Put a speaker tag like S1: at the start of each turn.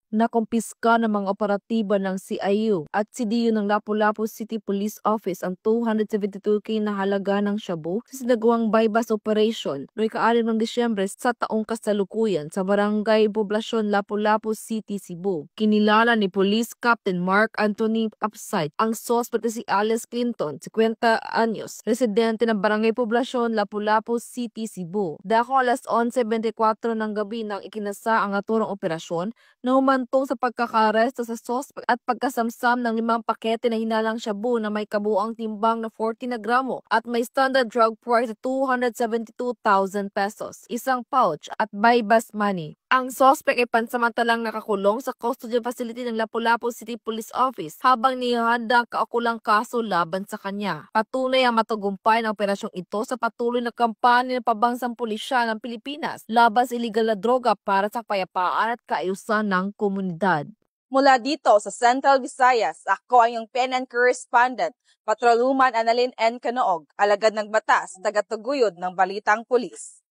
S1: Nakumpiska ng mga operatiba ng CIU at CDU ng Lapu-Lapu City Police Office ang 272K na halaga ng shabu sa sinagawang bypass operation noong ika-6 ng Disyembre sa taong kasalukuyan sa Barangay Poblasyon, Lapu-Lapu City, Cebu. Kinilala ni Police Captain Mark Anthony Upside ang suspect na si Alice Clinton, 50 anyos, residente ng Barangay Poblasyon, Lapu-Lapu City, Cebu. Dako alas 11:24 ng gabi nang ikinasa ang naturang operasyon na humantong sa pagkakaresto sa suspect at pagkasamsam ng 5 pakete na hinalang shabu na may kabuang timbang na 40 na gramo at may standard drug price na 272,000 pesos, isang pouch at bypass money. Ang suspect ay pansamantalang nakakulong sa custodial facility ng Lapu-Lapu City Police Office habang nihahanda ang kaukulang kaso laban sa kanya. Patunay ang matagumpay ng operasyong ito sa patuloy na kampanya ng Pambansang Pulisya ng Pilipinas laban sa iligal na droga para sa kapayapaan at kaayusan ng komunidad.
S2: Mula dito sa Central Visayas, ako ang iyong PNN correspondent, Patrolwoman Annalyn N. Canoog, alagad ng batas, tagataguyod ng Balitang Pulis.